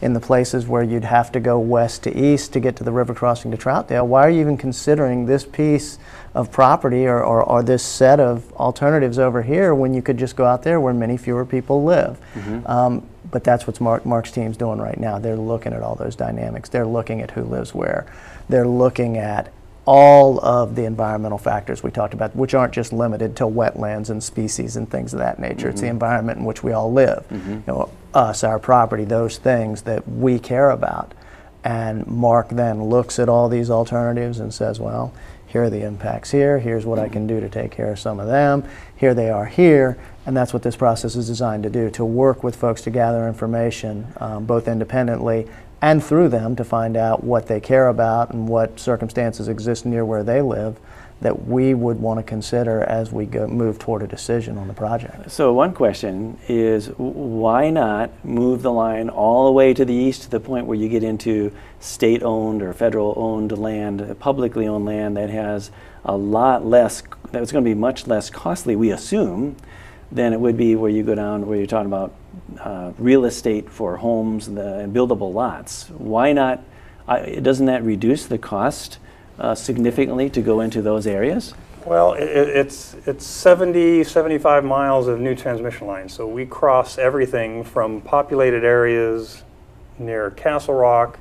in the places where you'd have to go west to east to get to the river crossing to Troutdale, why are you even considering this piece of property or this set of alternatives over here when you could just go out there where many fewer people live? But that's what Mark's team's doing right now. They're looking at all those dynamics. They're looking at who lives where. They're looking at all of the environmental factors we talked about, which aren't just limited to wetlands and species and things of that nature. It's the environment in which we all live. You know, us, our property, those things that we care about. And Mark then looks at all these alternatives and says, well, here are the impacts here, here's what I can do to take care of some of them, here they are here, and that's what this process is designed to do, to work with folks to gather information, both independently and through them, to find out what they care about and what circumstances exist near where they live that we would want to consider as we move toward a decision on the project. So one question is, why not move the line all the way to the east to the point where you get into state-owned or federal-owned land, publicly owned land that has a lot less, that's going to be much less costly, we assume, than it would be where you go down where you're talking about real estate for homes and buildable lots. Why not, doesn't that reduce the cost significantly to go into those areas? Well, it's 75 miles of new transmission lines. So we cross everything from populated areas near Castle Rock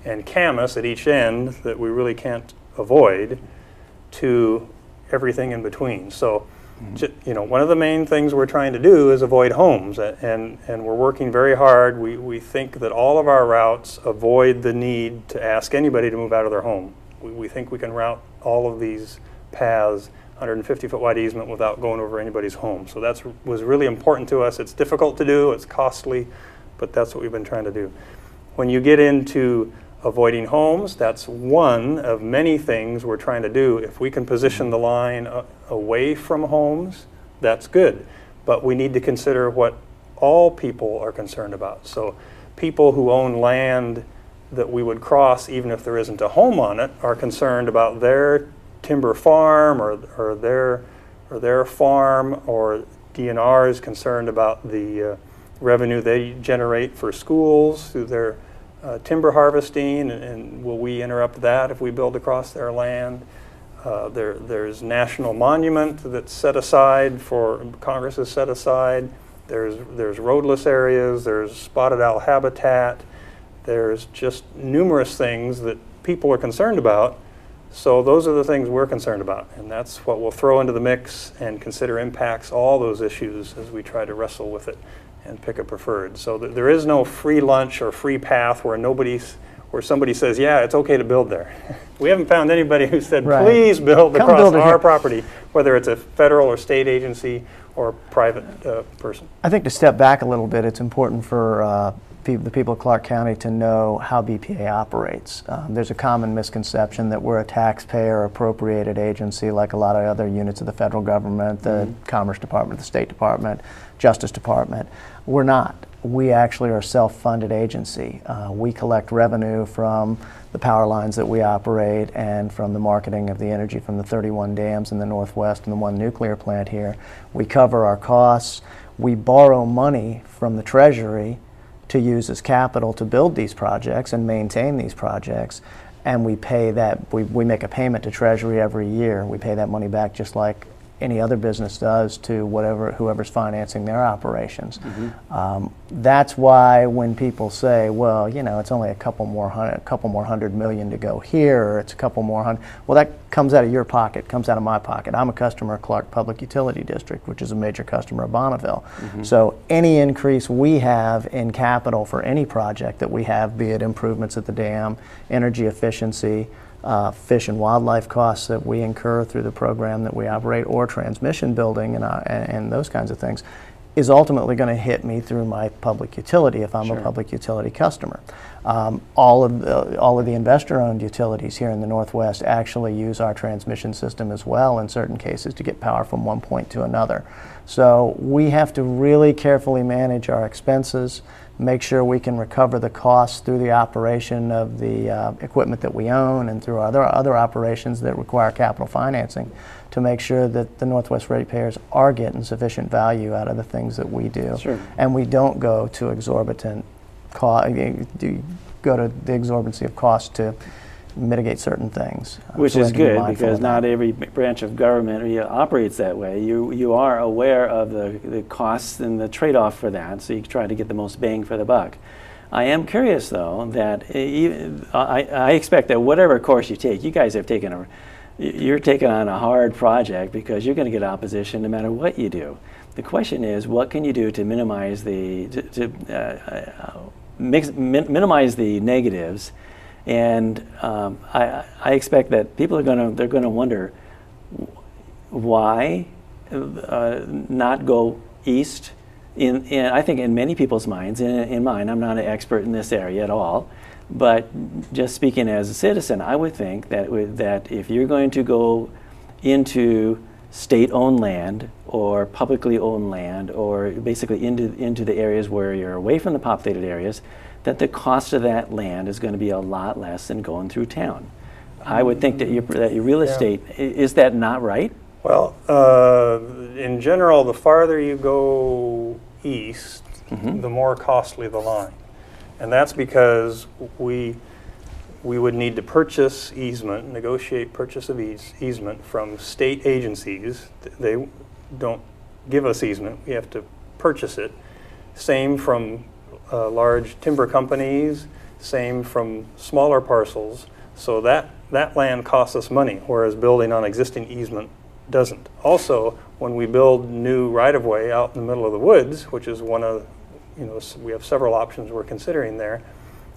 and Camas at each end that we really can't avoid to everything in between. So, you know, one of the main things we're trying to do is avoid homes, and we're working very hard. We think that all of our routes avoid the need to ask anybody to move out of their home. We think we can route all of these paths 150-foot wide easement without going over anybody's home. So that was really important to us. It's difficult to do, it's costly, but that's what we've been trying to do. When you get into avoiding homes, that's one of many things we're trying to do. If we can position the line away from homes, that's good. But we need to consider what all people are concerned about. So people who own land that we would cross, even if there isn't a home on it, are concerned about their timber farm or their farm, or DNR is concerned about the revenue they generate for schools through their timber harvesting, and will we interrupt that if we build across their land? There's national monument that's set aside for, Congress has set aside. There's roadless areas, there's spotted owl habitat. There's just numerous things that people are concerned about. So those are the things we're concerned about, and that's what we'll throw into the mix and consider impacts all those issues as we try to wrestle with it and pick a preferred. So there is no free lunch or free path where somebody says, yeah, it's okay to build there. We haven't found anybody who said, please build across our property, whether it's a federal or state agency or a private person. I think to step back a little bit, it's important for the people of Clark County to know how BPA operates. There's a common misconception that we're a taxpayer appropriated agency like a lot of other units of the federal government, the Commerce Department, the State Department, Justice Department. We're not. We actually are a self-funded agency. We collect revenue from the power lines that we operate and from the marketing of the energy from the 31 dams in the Northwest and the one nuclear plant here. We cover our costs. We borrow money from the Treasury to use as capital to build these projects and maintain these projects, and we pay that, we make a payment to Treasury every year. We pay that money back just like any other business does to whoever's financing their operations. That's why when people say, well, you know, it's only a couple more $100 million to go here, or it's a couple more hundred, well, that comes out of your pocket, comes out of my pocket. I'm a customer of Clark Public Utility District, which is a major customer of Bonneville. So any increase we have in capital for any project that we have, be it improvements at the dam, energy efficiency, fish and wildlife costs that we incur through the program that we operate, or transmission building and those kinds of things, is ultimately going to hit me through my public utility if I'm a public utility customer. All of the investor-owned utilities here in the Northwest actually use our transmission system as well in certain cases to get power from one point to another. So we have to really carefully manage our expenses, make sure we can recover the costs through the operation of the equipment that we own and through other operations that require capital financing, to make sure that the Northwest ratepayers are getting sufficient value out of the things that we do. And we don't go to exorbitant go to the exorbitancy of cost to mitigate certain things. Which So we is have to be good, mindful because of that. not every branch of government operates that way. You are aware of the costs and the trade-off for that, so you try to get the most bang for the buck. I am curious, though, that I expect that whatever course you take, you guys have you're taking on a hard project, because you're going to get opposition no matter what you do. The question is, what can you do to minimize minimize the negatives? And I expect that people they're going to wonder why not go east. I think in many people's minds, in mine, I'm not an expert in this area at all, but just speaking as a citizen, I would think that if you're going to go into state-owned land or publicly owned land, or basically into the areas where you're away from the populated areas, that the cost of that land is going to be a lot less than going through town. I would think that your real estate, is that not right? Well, in general, the farther you go east, the more costly the line. And that's because we would need to purchase easement, negotiate purchase of easement from state agencies. They don't give us easement. We have to purchase it. Same from large timber companies, same from smaller parcels. So that land costs us money, whereas building on existing easement doesn't. Also, when we build new right-of-way out in the middle of the woods, which is one of, we have several options we're considering there,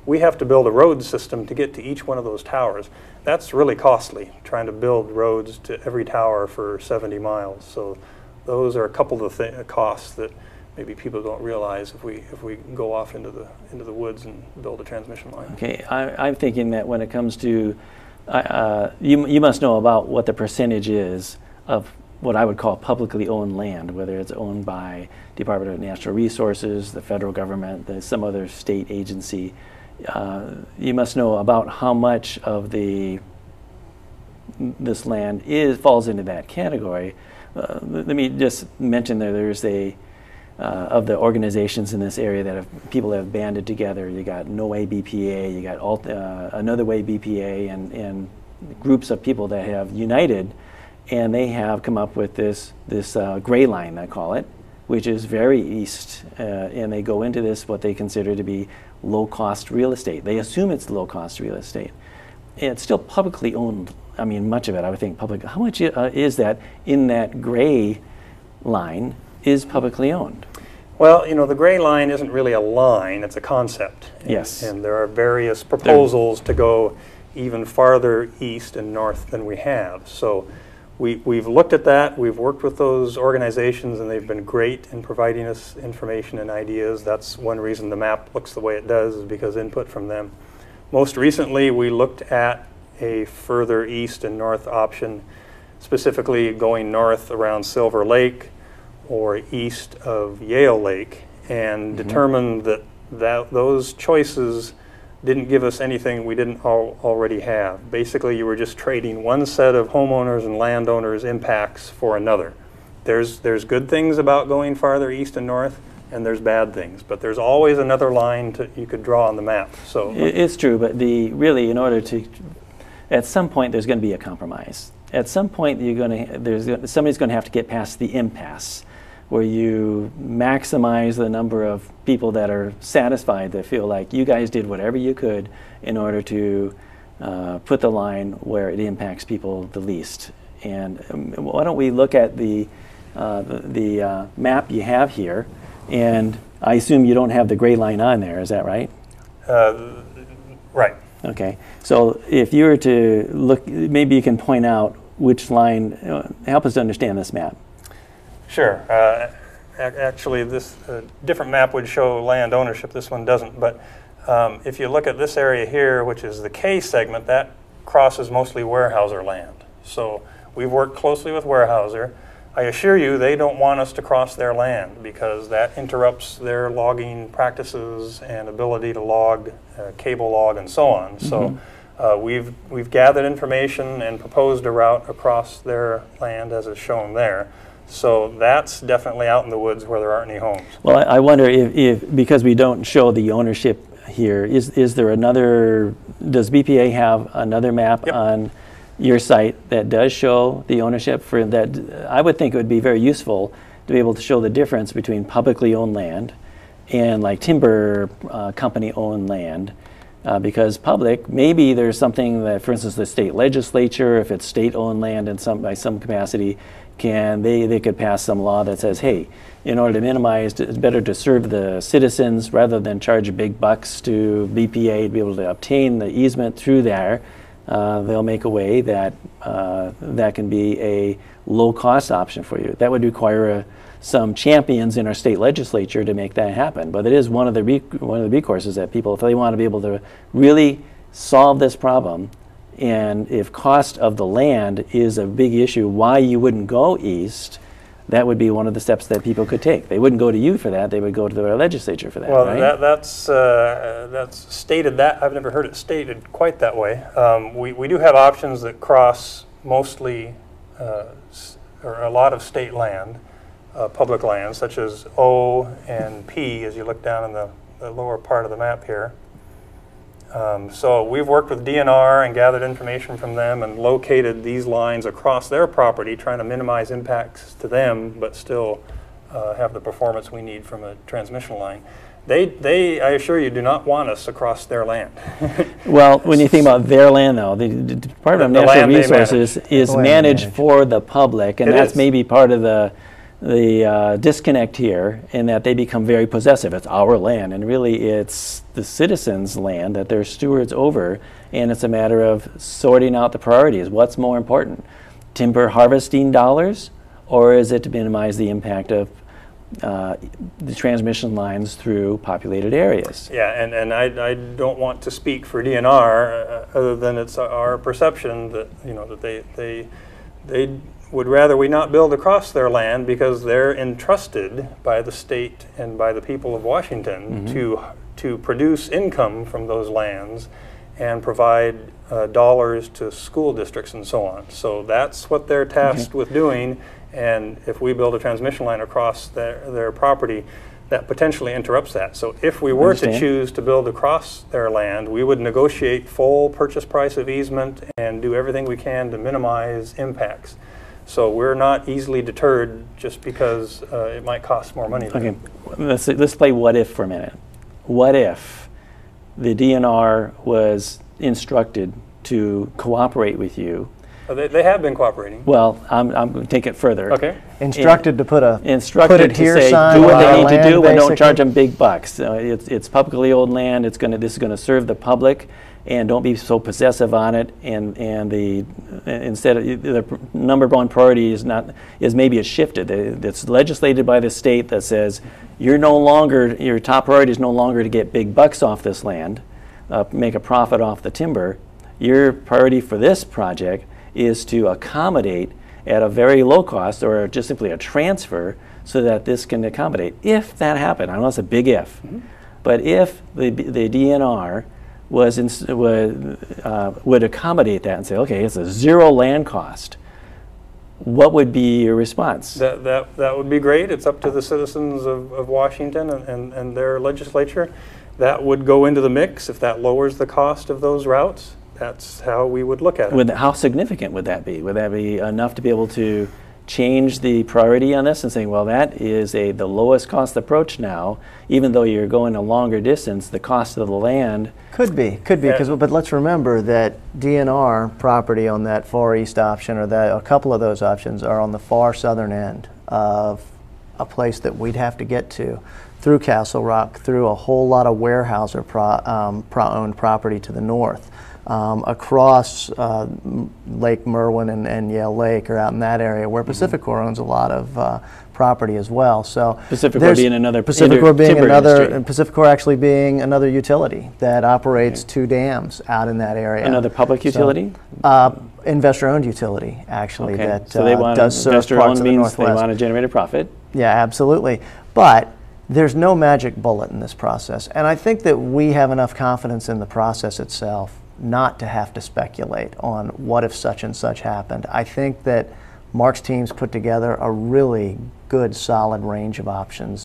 we have to build a road system to get to each one of those towers. That's really costly, trying to build roads to every tower for 70 miles. So those are a couple of the costs that maybe people don't realize if we go off into the woods and build a transmission line. Okay, I'm thinking that when it comes to, you must know about what the percentage is of what I would call publicly owned land, whether it's owned by Department of Natural Resources, the federal government, some other state agency. You must know about how much of this land falls into that category. Let me just mention there's of the organizations in this area that people have banded together. You got No Way BPA, you got Another Way BPA, and groups of people that have united, and they have come up with this gray line, I call it, which is very east, and they go into this what they consider to be low-cost real estate. They assume it's low-cost real estate. It's still publicly owned. I mean, much of it, I would think, public. How much is that in that gray line is publicly owned? Well, the gray line isn't really a line, it's a concept. Yes. And there are various proposals to go even farther east and north than we have. So we've looked at that, we've worked with those organizations, and they've been great in providing us information and ideas. That's one reason the map looks the way it does, is because input from them. Most recently, we looked at a further east and north option, specifically going north around Silver Lake or east of Yale Lake, and determined that those choices didn't give us anything we didn't already have. Basically, you were just trading one set of homeowners and landowners' impacts for another. There's good things about going farther east and north, and there's bad things, but there's always another line you could draw on the map. So it's true, but really, in order to, at some point, there's going to be a compromise. At some point, somebody's going to have to get past the impasse, where you maximize the number of people that are satisfied, that feel like you guys did whatever you could in order to put the line where it impacts people the least. And why don't we look at the map you have here, and I assume you don't have the gray line on there, is that right? Right. Okay, so if you were to look, maybe you can point out which line, help us to understand this map. Sure. Actually, this different map would show land ownership. This one doesn't. But if you look at this area here, which is the K segment, that crosses mostly Weyerhaeuser land. So we've worked closely with Weyerhaeuser. I assure you, they don't want us to cross their land, because that interrupts their logging practices and ability to log, cable log, and so on. So we've gathered information and proposed a route across their land, as is shown there. So that's definitely out in the woods where there aren't any homes. Well, I wonder if because we don't show the ownership here, is there another, does BPA have another map Yep. on your site that does show the ownership for that? I would think it would be very useful to be able to show the difference between publicly owned land and like timber company owned land. Because public, maybe there's something that, for instance, the state legislature, if it's state-owned land in by some capacity, they could pass some law that says, hey, in order to minimize, it's better to serve the citizens rather than charge big bucks to BPA to be able to obtain the easement through there. They'll make a way that that can be a low-cost option for you. That would require some champions in our state legislature to make that happen. But it is one of the recourses that people, if they want to be able to really solve this problem, and if cost of the land is a big issue, why you wouldn't go east, that would be one of the steps that people could take. They wouldn't go to you for that, they would go to their legislature for that, Well, right? that's stated that. I've never heard it stated quite that way. We do have options that cross mostly, or a lot of state land, public lands, such as O and P, as you look down in the lower part of the map here. So we've worked with DNR and gathered information from them and located these lines across their property, trying to minimize impacts to them, but still have the performance we need from a transmission line. They, I assure you, do not want us across their land. Well, when you think about their land, though, the Department of Natural Resources is managed for the public, and that's maybe part of the disconnect here, in that they become very possessive. It's our land, and really it's the citizens' land that they're stewards over, and it's a matter of sorting out the priorities. What's more important, timber harvesting dollars, or is it to minimize the impact of the transmission lines through populated areas? Yeah, and I don't want to speak for DNR other than it's our perception that, you know, that they would rather we not build across their land, because they're entrusted by the state and by the people of Washington to produce income from those lands and provide dollars to school districts and so on. So that's what they're tasked with doing, and if we build a transmission line across their property, that potentially interrupts that. So if we were to choose to build across their land, we would negotiate full purchase price of easement and do everything we can to minimize impacts. So we're not easily deterred just because it might cost more money. Okay, let's play what if for a minute. What if the DNR was instructed to cooperate with you? They have been cooperating. Well, I'm going to take it further. Okay. Instructed to put a instructed to say do what they need to do, and don't charge them big bucks. It's publicly owned land. This is going to serve the public, and don't be so possessive on it. And instead of the number one priority is maybe it's shifted. It's legislated by the state that says your top priority is no longer to get big bucks off this land, make a profit off the timber. Your priority for this project is to accommodate at a very low cost, or just simply a transfer, so that this can accommodate. If that happened, I know it's a big if, but if the DNR would accommodate that and say, okay, it's a zero land cost, what would be your response? That would be great. It's up to the citizens of Washington and their legislature. That would go into the mix if that lowers the cost of those routes. That's how we would look at it. How significant would that be? Would that be enough to be able to change the priority on this and saying, well, that is the lowest cost approach now, even though you're going a longer distance, the cost of the land? Could be, but let's remember that DNR property on that far east option, or a couple of those options, are on the far southern end of a place that we'd have to get to through Castle Rock, through a whole lot of Weyerhaeuser owned property to the north. Across Lake Merwin and Yale Lake, or out in that area where Pacificor owns a lot of property as well. So Pacificor being another Pacificor actually being another utility that operates two dams out in that area. Another public utility? Investor-owned utility, actually, that so they want does serve parts of the Northwest. They want to generate a profit. Yeah, absolutely. But there's no magic bullet in this process, and I think that we have enough confidence in the process itself not to have to speculate on what if such and such happened. I think that Mark's team's put together a really good, solid range of options